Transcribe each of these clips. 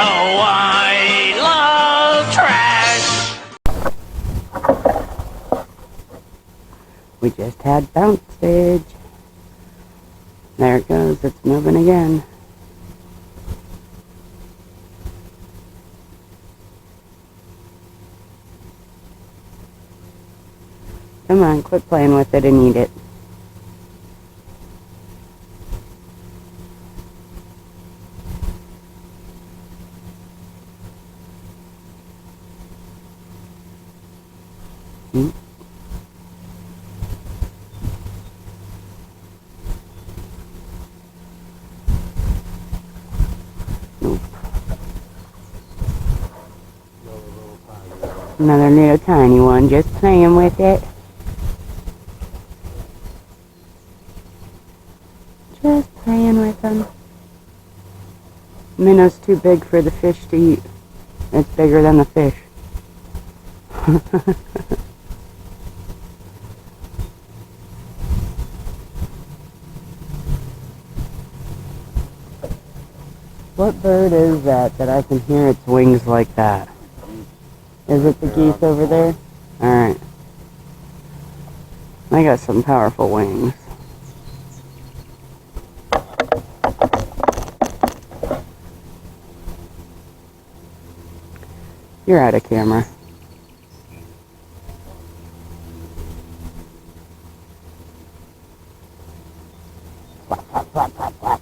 Oh, I love trash. We just had bounce stage. There it goes, it's moving again. Come on, quit playing with it and eat it. Hmm? Nope. Another little tiny one, just playing with it. Just playing with them. Minnow's too big for the fish to eat. It's bigger than the fish. What bird is that I can hear its wings like that? Is it the geese over there? Alright. They got some powerful wings. You're out of camera. Flap, flap, flap, flap, flap.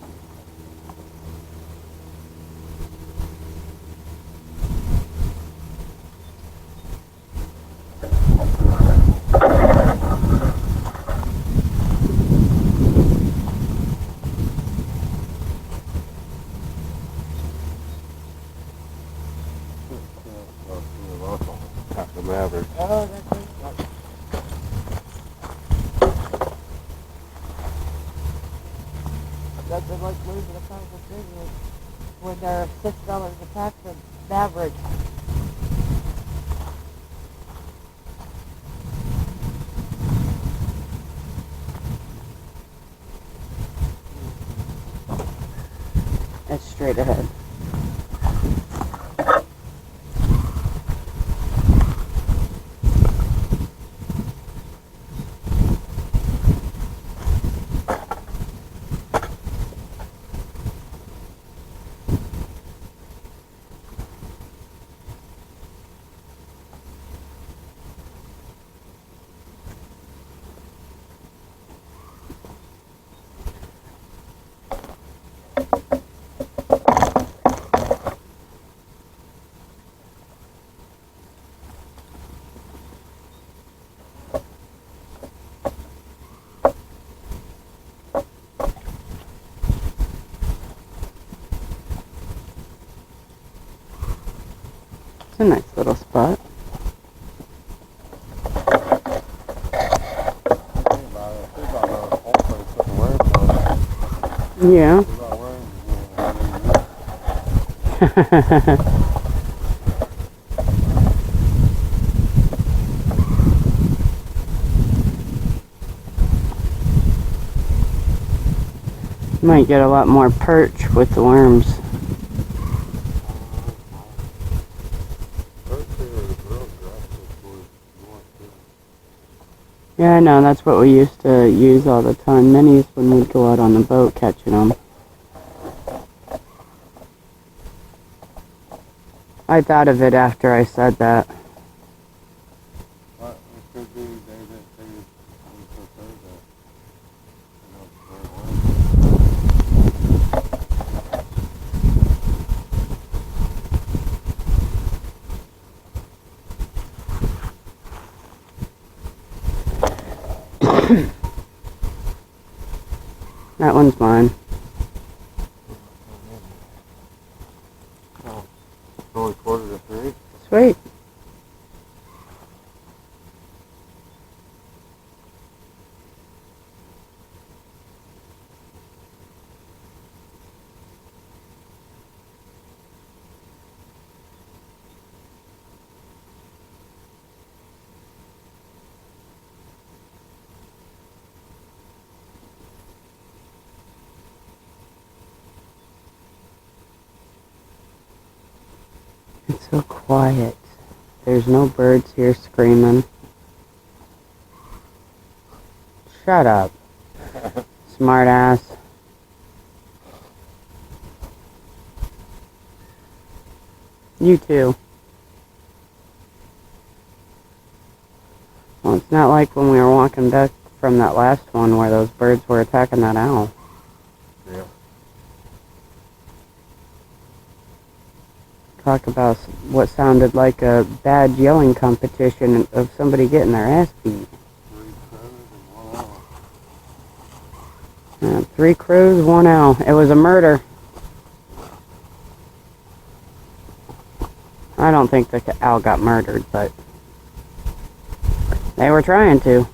Maverick. Oh, that's it. That's like losing a powerful business when they're $6 a pack for Maverick. That's straight ahead. It's a nice little spot. Yeah. Might get a lot more perch with the worms. Yeah, I know, that's what we used to use all the time. Minis when we'd go out on the boat catching them. I thought of it after I said that. Well, it could be they prefer that. That one's mine. Oh, it's only 2:45. Sweet. It's so quiet. There's no birds here screaming. Shut up, smart ass. You too. Well, it's not like when we were walking back from that last one where those birds were attacking that owl. Yeah. Talk about what sounded like a bad yelling competition of somebody getting their ass beat. 3 crows and 1 owl. 3 crows, 1 owl. It was a murder. I don't think the owl got murdered, but they were trying to.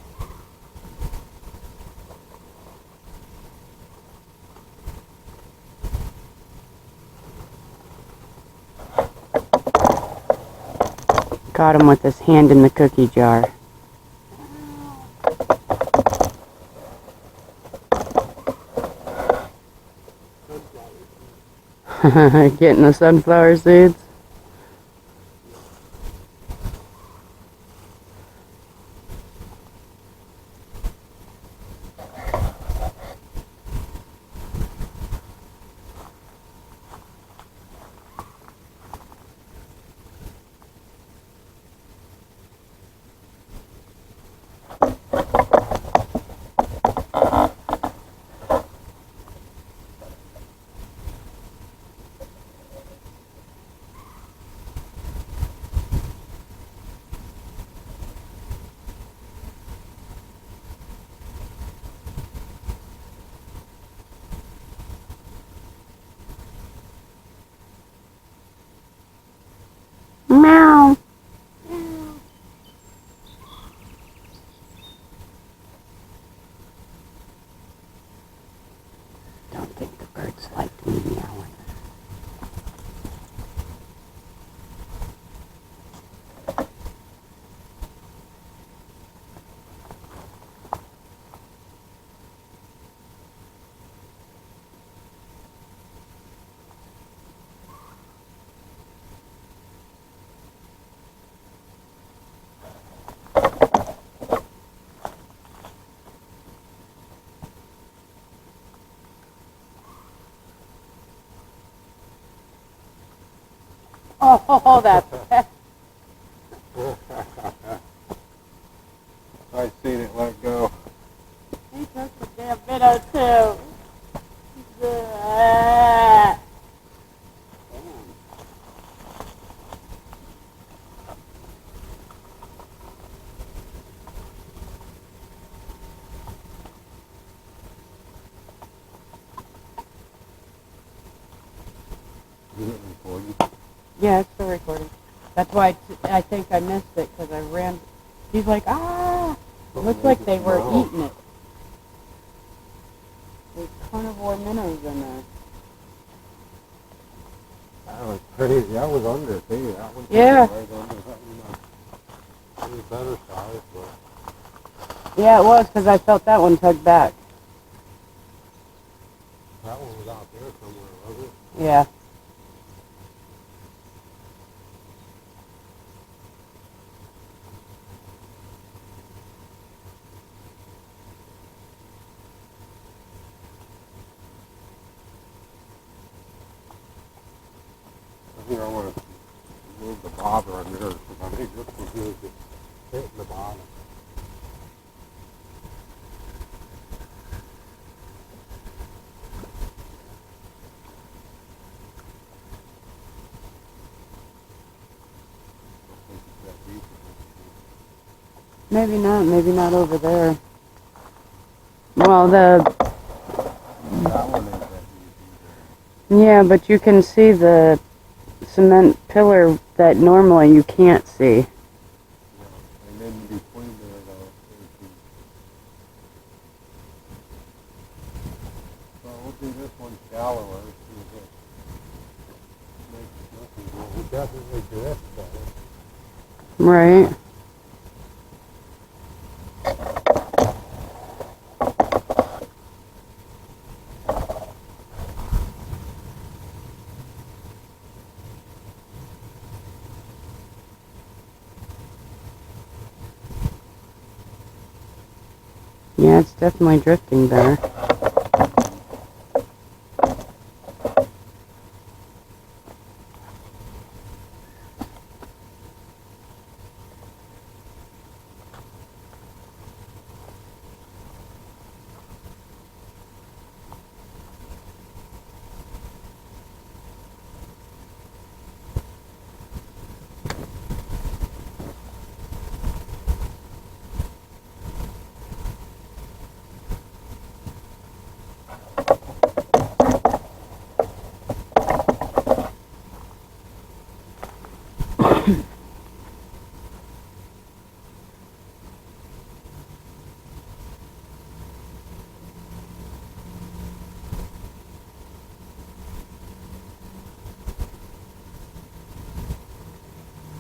Caught him with his hand in the cookie jar. Getting the sunflower seeds. Meow. Don't think the birds liked me meowing. Oh, that's bad. I seen it let go. He took the damn minnow too. Is it recording? Yeah, it's still recording. That's why I think I missed it because I ran. He's like, ah! It looked like they were eating it. There's carnivore minnows in there. That was crazy. That was under too. That was Yeah. right under. It was better size, but Yeah, it was because I felt that one tug back. that one was out there somewhere, was it? Yeah. I think I want to move the bobber on there because I think this was good to hit in the bottom. Maybe not over there. Well, That one ain't that deep either. yeah, but you can see the cement pillar that normally you can't see. Yeah. And then between there, though, well, we'll do this one shallower. See if it makes nothing. Well, we definitely drift better. Right. Yeah, it's definitely drifting better.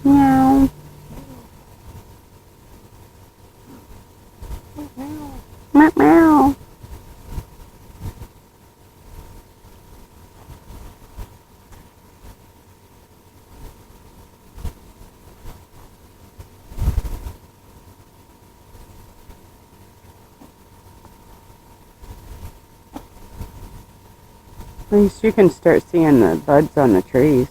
Meow. Meow meow. At least you can start seeing the buds on the trees.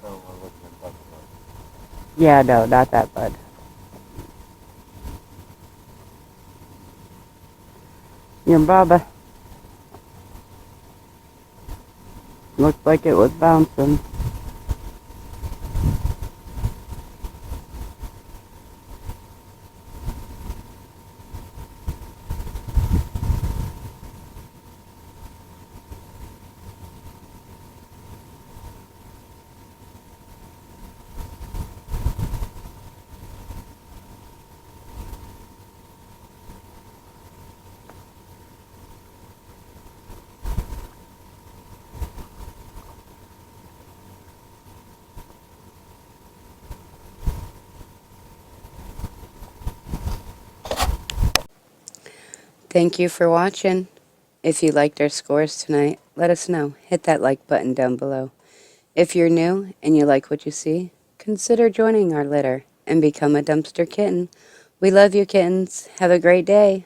So we're looking at butterflies. Yeah, no, not that bud. Your Baba. Looked like it was bouncing. Thank you for watching. If you liked our scores tonight, let us know. Hit that like button down below. If you're new and you like what you see, consider joining our litter and become a dumpster kitten. We love you, kittens. Have a great day.